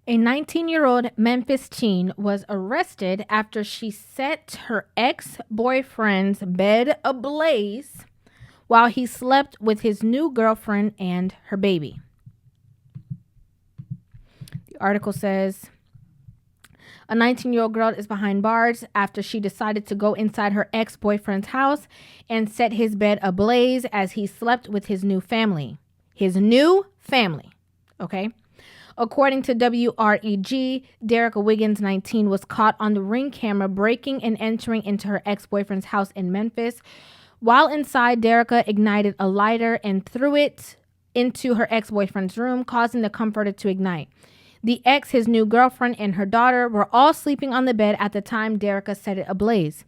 A 19-year-old Memphis teen was arrested after she set her ex-boyfriend's bed ablaze while he slept with his new girlfriend and her baby. The article says a 19-year-old girl is behind bars after she decided to go inside her ex-boyfriend's house and set his bed ablaze as he slept with his new family. His new family. Okay? According to WREG, Derica Wiggins, 19, was caught on the Ring camera breaking and entering into her ex-boyfriend's house in Memphis. While inside, Derica ignited a lighter and threw it into her ex-boyfriend's room, causing the comforter to ignite. The ex, his new girlfriend, and her daughter were all sleeping on the bed at the time Derica set it ablaze.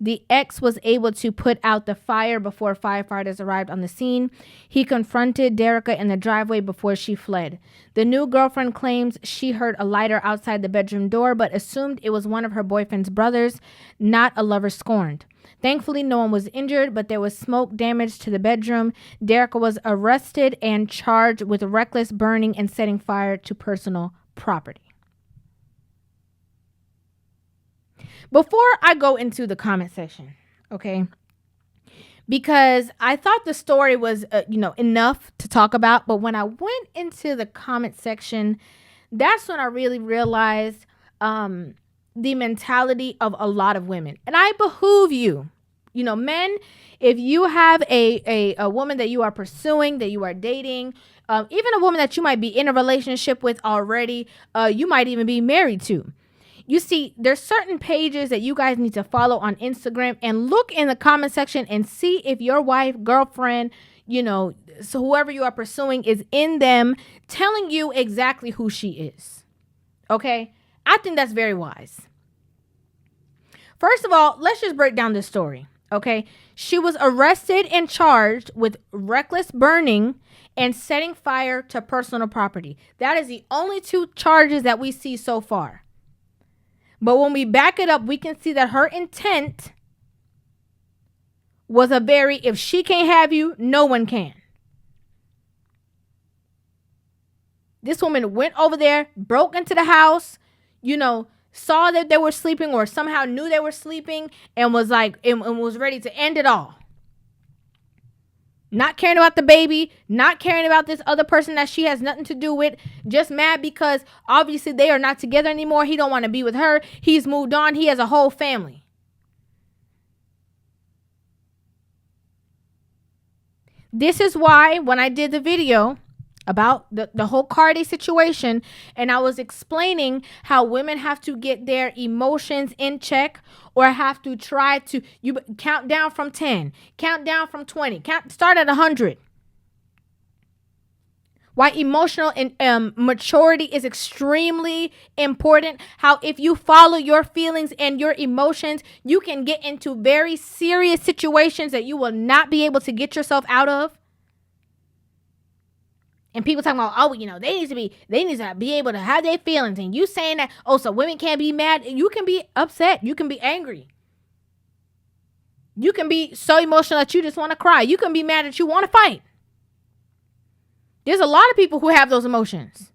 The ex was able to put out the fire before firefighters arrived on the scene. He confronted Derica in the driveway before she fled. The new girlfriend claims she heard a lighter outside the bedroom door, but assumed it was one of her boyfriend's brothers, not a lover scorned. Thankfully, no one was injured, but there was smoke damage to the bedroom. Derica was arrested and charged with reckless burning and setting fire to personal property. Before I go into the comment section, okay, because I thought the story was, enough to talk about. But when I went into the comment section, that's when I really realized the mentality of a lot of women. And I behoove you, men, if you have a woman that you are pursuing, that you are dating, even a woman that you might be in a relationship with already, you might even be married to. You see, there's certain pages that you guys need to follow on Instagram and look in the comment section and see if your wife, girlfriend, so whoever you are pursuing is in them telling you exactly who she is. Okay? I think that's very wise. First of all, let's just break down this story. Okay? She was arrested and charged with reckless burning and setting fire to personal property. That is the only two charges that we see so far. But when we back it up, we can see that her intent was if she can't have you, no one can. This woman went over there, broke into the house, saw that they were sleeping or somehow knew they were sleeping and was ready to end it all. Not caring about the baby, not caring about this other person that she has nothing to do with, just mad because obviously they are not together anymore. He don't want to be with her. He's moved on. He has a whole family. This is why when I did the video about the whole Kaale situation, and I was explaining how women have to get their emotions in check or have to try to count down from 10, count down from 20, start at 100. Why emotional and maturity is extremely important. How if you follow your feelings and your emotions, you can get into very serious situations that you will not be able to get yourself out of. And people talking about, they need to be able to have their feelings. And you saying that, so women can't be mad. You can be upset. You can be angry. You can be so emotional that you just want to cry. You can be mad that you want to fight. There's a lot of people who have those emotions.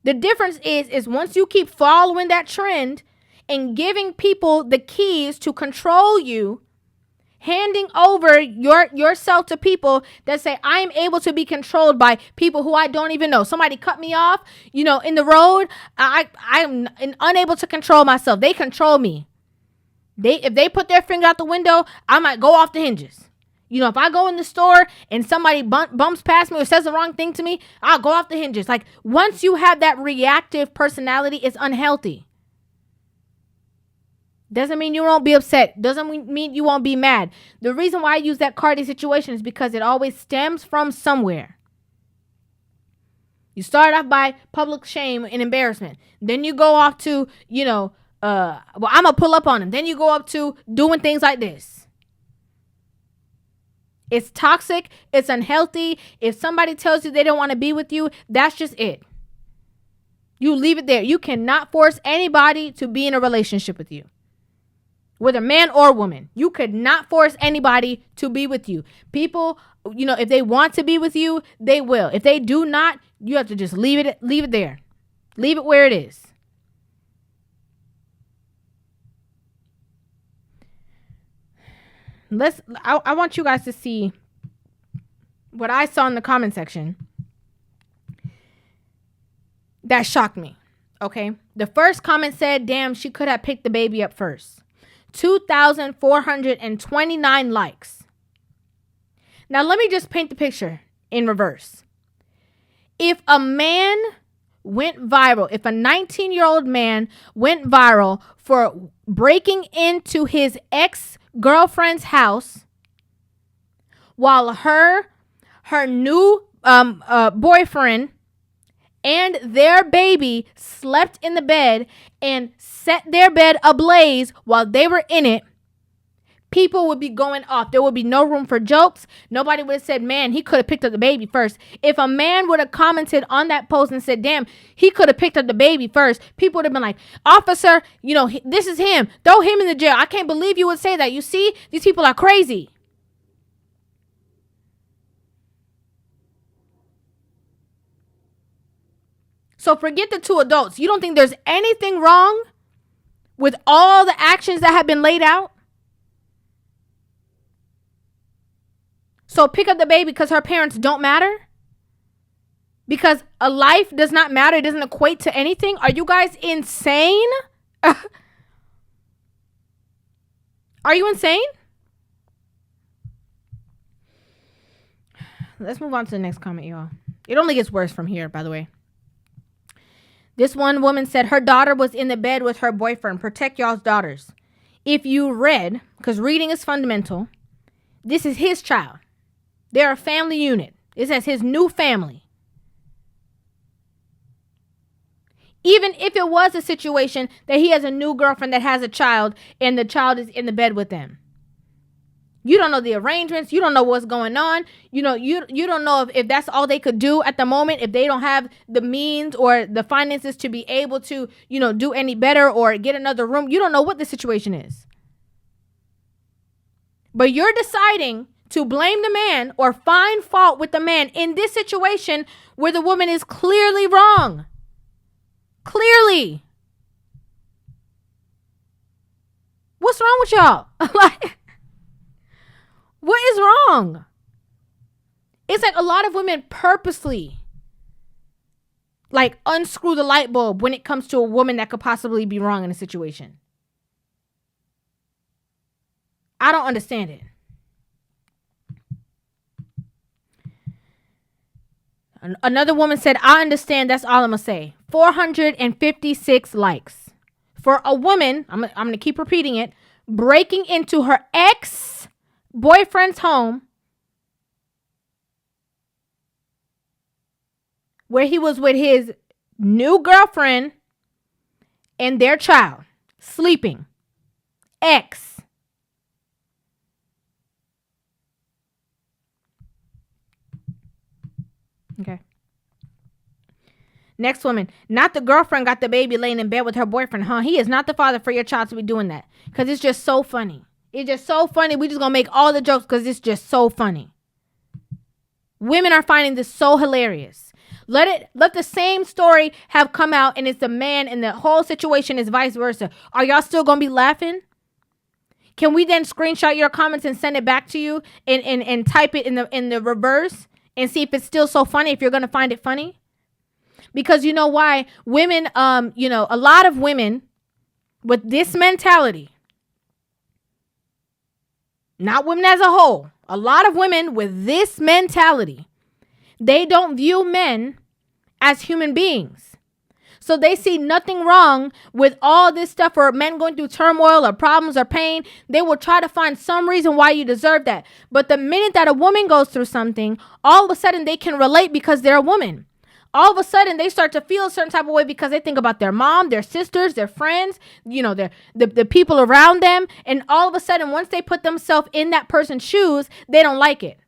The difference is once you keep following that trend and giving people the keys to control you, handing over yourself to people that say, I am able to be controlled by people who I don't even know. Somebody cut me off, in the road. I'm unable to control myself. They control me. If they put their finger out the window, I might go off the hinges. If I go in the store and somebody bumps past me or says the wrong thing to me, I'll go off the hinges. Like, once you have that reactive personality, it's unhealthy. Doesn't mean you won't be upset. Doesn't mean you won't be mad. The reason why I use that Kaale situation is because it always stems from somewhere. You start off by public shame and embarrassment. Then you go off to, I'm going to pull up on him. Then you go up to doing things like this. It's toxic. It's unhealthy. If somebody tells you they don't want to be with you, that's just it. You leave it there. You cannot force anybody to be in a relationship with you. Whether man or woman, you could not force anybody to be with you. People if they want to be with you, they will. If they do not, you have to just leave it there. Leave it where it is. I want you guys to see what I saw in the comment section that shocked me. Okay. The first comment said, damn, she could have picked the baby up first. 2,429 likes. Now, let me just paint the picture in reverse. If a man went viral, if a 19-year-old man went viral for breaking into his ex-girlfriend's house while her new boyfriend and their baby slept in the bed and set their bed ablaze while they were in it, people would be going off. There would be no room for jokes. Nobody would have said, man, he could have picked up the baby first. If a man would have commented on that post and said, damn, he could have picked up the baby first, people would have been like, officer, this is him. Throw him in the jail. I can't believe you would say that. You see, these people are crazy. So forget the two adults. You don't think there's anything wrong with all the actions that have been laid out? So pick up the baby because her parents don't matter? Because a life does not matter? It doesn't equate to anything? Are you guys insane? Are you insane? Let's move on to the next comment, y'all. It only gets worse from here, by the way. This one woman said her daughter was in the bed with her boyfriend. Protect y'all's daughters. If you read, because reading is fundamental, this is his child. They're a family unit. It says his new family. Even if it was a situation that he has a new girlfriend that has a child and the child is in the bed with them. You don't know the arrangements. You don't know what's going on. You don't know if that's all they could do at the moment, if they don't have the means or the finances to be able to, do any better or get another room. You don't know what the situation is. But you're deciding to blame the man or find fault with the man in this situation where the woman is clearly wrong. Clearly. What's wrong with y'all? What is wrong? It's like a lot of women purposely unscrew the light bulb when it comes to a woman that could possibly be wrong in a situation. I don't understand it. Another woman said, I understand. That's all I'm going to say. 456 likes. For a woman, I'm going to keep repeating it, breaking into her ex-boyfriend's home where he was with his new girlfriend and their child, sleeping. Ex. Okay. Next woman. Not the girlfriend got the baby laying in bed with her boyfriend, huh? He is not the father for your child to be doing that. Because it's just so funny. It's just so funny. We just going to make all the jokes because it's just so funny. Women are finding this so hilarious. Let the same story have come out and it's the man and the whole situation is vice versa. Are y'all still going to be laughing? Can we then screenshot your comments and send it back to you and type it in the reverse and see if it's still so funny, if you're going to find it funny? Because you know why? Women, a lot of women with this mentality, not women as a whole, a lot of women with this mentality, they don't view men as human beings. So they see nothing wrong with all this stuff or men going through turmoil or problems or pain. They will try to find some reason why you deserve that. But the minute that a woman goes through something, all of a sudden they can relate because they're a woman. All of a sudden they start to feel a certain type of way because they think about their mom, their sisters, their friends, the people around them. And all of a sudden, once they put themselves in that person's shoes, they don't like it.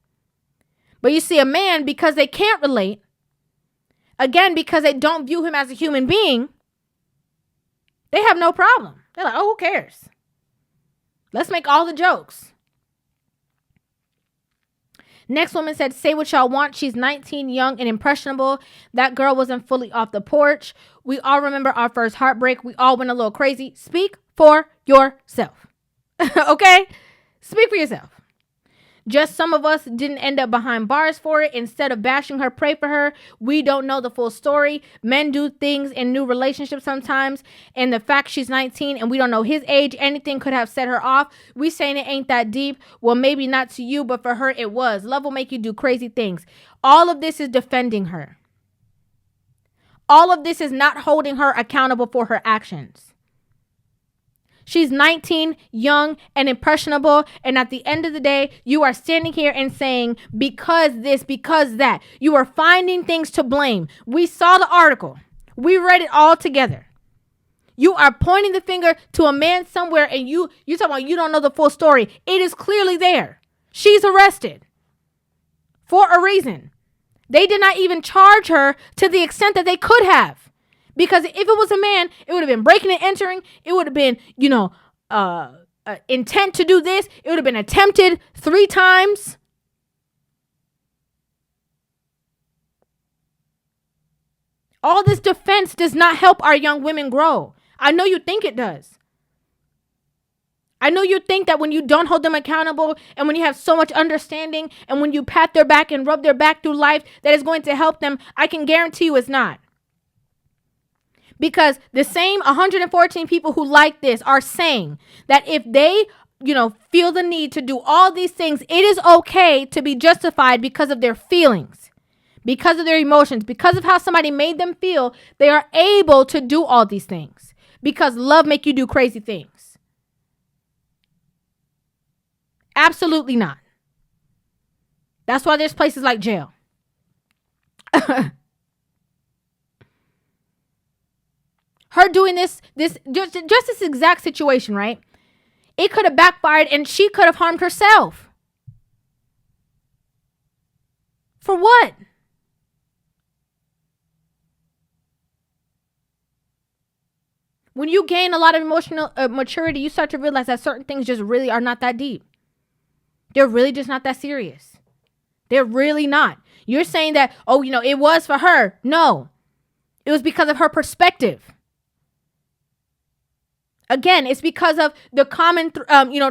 But you see a man, because they can't relate, again, because they don't view him as a human being, they have no problem. They're like, oh, who cares? Let's make all the jokes. Next woman said, say what y'all want. She's 19, young and impressionable. That girl wasn't fully off the porch. We all remember our first heartbreak. We all went a little crazy. Speak for yourself. Okay? Speak for yourself. Just some of us didn't end up behind bars for it. Instead of bashing her, pray for her. We don't know the full story. Men do things in new relationships sometimes. And the fact she's 19 and we don't know his age, anything could have set her off. We saying it ain't that deep. Well, maybe not to you, but for her it was. Love will make you do crazy things. All of this is defending her. All of this is not holding her accountable for her actions. She's 19, young and impressionable. And at the end of the day, you are standing here and saying, because this, because that. You are finding things to blame. We saw the article. We read it all together. You are pointing the finger to a man somewhere and you talking about you don't know the full story. It is clearly there. She's arrested for a reason. They did not even charge her to the extent that they could have. Because if it was a man, it would have been breaking and entering. It would have been, intent to do this. It would have been attempted 3 times. All this defense does not help our young women grow. I know you think it does. I know you think that when you don't hold them accountable and when you have so much understanding and when you pat their back and rub their back through life, that is going to help them. I can guarantee you it's not. Because the same 114 people who like this are saying that if they, feel the need to do all these things, it is okay to be justified because of their feelings, because of their emotions, because of how somebody made them feel. They are able to do all these things because love make you do crazy things. Absolutely not. That's why there's places like jail. Her doing this just this exact situation, right? It could have backfired and she could have harmed herself. For what? When you gain a lot of emotional maturity, you start to realize that certain things just really are not that deep. They're really just not that serious. They're really not. You're saying that, it was for her. No, it was because of her perspective. Again, it's because of the common,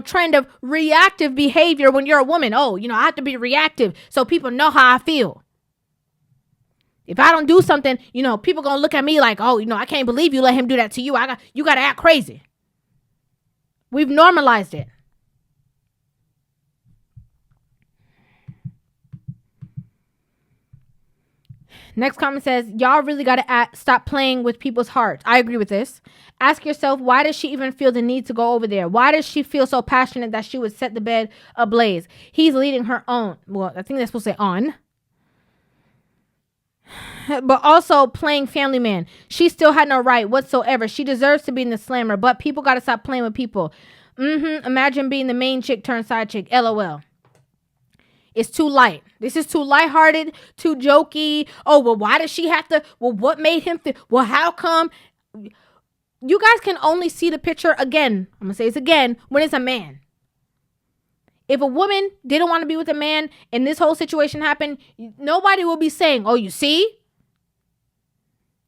trend of reactive behavior when you're a woman. I have to be reactive so people know how I feel. If I don't do something, people going to look at me like, I can't believe you let him do that to you. You got to act crazy. We've normalized it. Next comment says, y'all really got to stop playing with people's hearts. I agree with this. Ask yourself, why does she even feel the need to go over there? Why does she feel so passionate that she would set the bed ablaze? He's leading her on. Well, I think they're supposed to say on. But also playing family man. She still had no right whatsoever. She deserves to be in the slammer, but people got to stop playing with people. Imagine being the main chick turned side chick. LOL. It's too light. This is too lighthearted, too jokey. Oh, well, why does she have to? Well, what made him feel? Well, how come? You guys can only see the picture again. I'm going to say this again. When it's a man. If a woman didn't want to be with a man and this whole situation happened, nobody will be saying, oh, you see?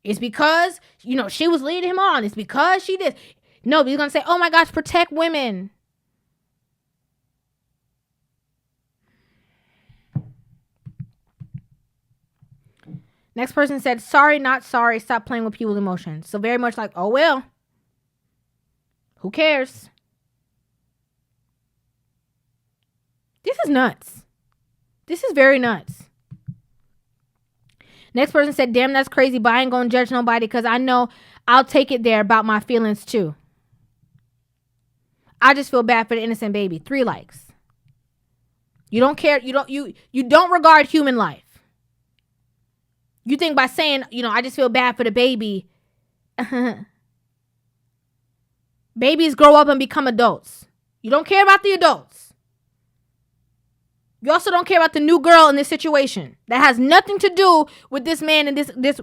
It's because, she was leading him on. It's because she did. Nobody's going to say, oh my gosh, protect women. Next person said, sorry, not sorry. Stop playing with people's emotions. So very much like, oh, well, who cares? This is nuts. This is very nuts. Next person said, damn, that's crazy, but I ain't going to judge nobody because I know I'll take it there about my feelings too. I just feel bad for the innocent baby. 3 likes. You don't care. You don't regard human life. You think by saying, I just feel bad for the baby. Babies grow up and become adults. You don't care about the adults. You also don't care about the new girl in this situation. That has nothing to do with this man and this.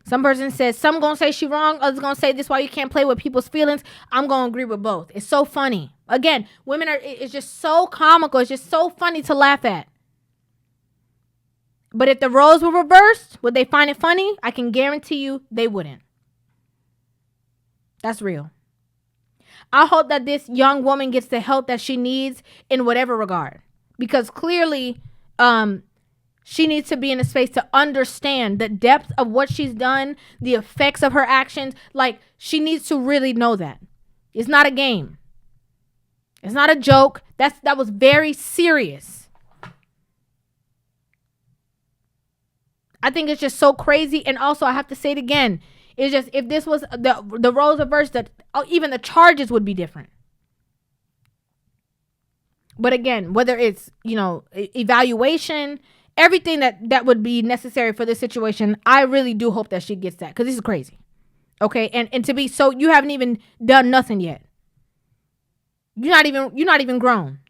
Some person says, some going to say she wrong. Others going to say this why you can't play with people's feelings. I'm going to agree with both. It's so funny. Again, women are, it's just so comical. It's just so funny to laugh at. But if the roles were reversed, would they find it funny? I can guarantee you they wouldn't. That's real. I hope that this young woman gets the help that she needs in whatever regard. Because clearly, she needs to be in a space to understand the depth of what she's done, the effects of her actions. Like, she needs to really know that. It's not a game. It's not a joke. That was very serious. I think it's just so crazy. And also, I have to say it again. It's just, if this was the roles reversed, that even the charges would be different. But again, whether it's, evaluation, everything that would be necessary for this situation, I really do hope that she gets that, because this is crazy. Okay, and to be so, you haven't even done nothing yet. You're not even grown.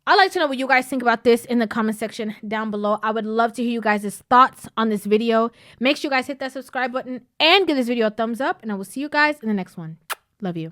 I'd like to know what you guys think about this in the comment section down below. I would love to hear you guys' thoughts on this video. Make sure you guys hit that subscribe button and give this video a thumbs up. And I will see you guys in the next one. Love you.